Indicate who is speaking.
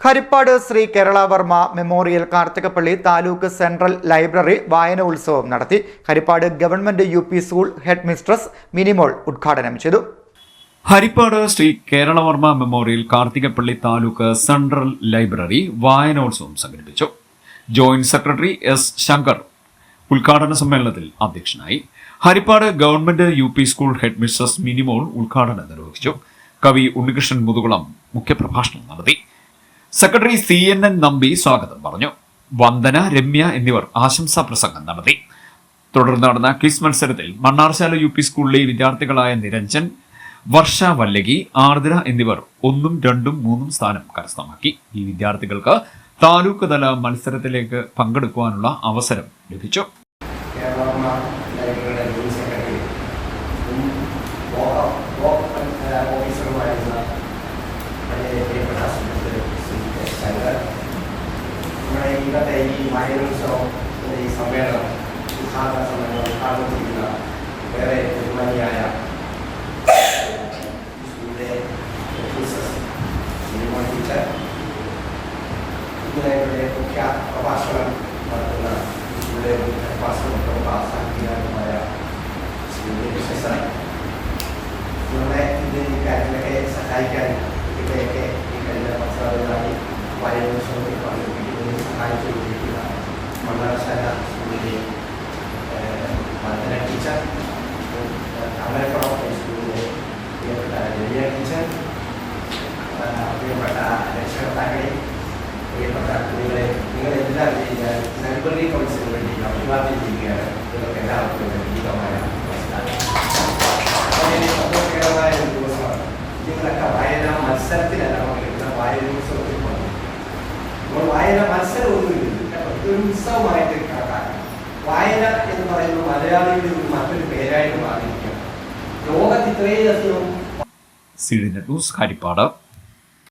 Speaker 1: Harippad Sri Keralavarma memorial Karthikappally taluk central library വായന ഉത്സവം നടത്തി. Haripad government UP school head mistress Minimol ഉദ്ഘാടനം ചെയ്തു.
Speaker 2: Haripad Sri Keralavarma memorial Karthikappally taluk central library വായനോത്സവം സംഘടിപ്പിച്ചു. Joint secretary S. ശങ്കർ ഉദ്ഘാടന സമ്മേളനത്തിൽ അധ്യക്ഷനായി. Haripad government UP school head mistress Minimol ഉദ്ഘാടനം നിർവഹിച്ചു. കവി ഉണ്ണികൃഷ്ണൻ മുതുകുളം മുഖ്യപ്രഭാഷണം നടത്തി. സെക്രട്ടറി CNN നമ്പി സ്വാഗതം പറഞ്ഞു. വന്ദന, രമ്യ എന്നിവർ ആശംസാ പ്രസംഗം നടത്തി. തുടർന്ന് നടന്ന ക്വിസ് മത്സരത്തിൽ മണ്ണാർശാല UP സ്കൂളിലെ വിദ്യാർത്ഥികളായ നിരഞ്ജൻ, വർഷ, വല്ലകി, ആർദ്ര എന്നിവർ 1, 2, 3 സ്ഥാനം കരസ്ഥമാക്കി. ഈ വിദ്യാർത്ഥികൾക്ക് താലൂക്ക് തല മത്സരത്തിലേക്ക് പങ്കെടുക്കുവാനുള്ള അവസരം ലഭിച്ചു.
Speaker 3: ഇന്നത്തെ ഈ വായനോത്സവം ഈ സമ്മേളനം ഉദ്ഘാടനം ചെയ്യുന്ന വേറെ ബഹുമാനിയായ സ്കൂളിലെ മിനിമോൾ ടീച്ചർ, ഇന്നലെ മുഖ്യ പ്രഭാഷണം നടത്തുന്ന സ്കൂളിലെ മുഖ്യ പ്രഭാഷണ സാഹിത്യമായ പ്രൊഫസർ, നമ്മുടെ ഈ കാര്യങ്ങളൊക്കെ സഹായിക്കാൻ കുട്ടികളെയൊക്കെ ഈ കഴിഞ്ഞ 10 നാളുകളായി വായനോത്സവത്തിൽ പങ്കെടുപ്പിക്കുന്നതിന് സഹായിച്ചുകൊണ്ടിരിക്കുന്ന മണ്ണാർശാല സ്കൂളിലെ വന്ദന ടീച്ചർ, അമരക്കുളം സ്കൂളിലെ പ്രിയപ്പെട്ട രമ്യ ടീച്ചർ, പ്രിയപ്പെട്ട രക്ഷകർത്താക്കളെ, പ്രിയപ്പെട്ട കുട്ടികളെ, നിങ്ങളെല്ലാം ഞാൻ ലൈബ്രറി കൗൺസിലിന് വേണ്ടി അഭിവാദ്യം ചെയ്യുകയാണ്. നിങ്ങൾക്ക് എല്ലാവർക്കും ഗീതമായ നമസ്കാരം. വളരെ സന്തോഷകരമായ ഒരു ദിവസമാണ്. നിങ്ങളൊക്കെ വായന മത്സരത്തിലല്ല പങ്കെടുക്കുന്ന വായനോത്സവത്തിൽ പങ്കെടുക്കും. നമ്മൾ വായന മത്സരമൊന്നുമില്ല, ഒരു ഉത്സവമായിട്ട് കണക്കാക്കാം. വായന എന്ന് പറയുന്നത് മലയാളിയുടെ ഒരു മറ്റൊരു പേരായിട്ട് മാറിയിരിക്കുകയാണ്. ലോകത്ത് ഇത്രയധികം.
Speaker 2: CNN news, Harippad.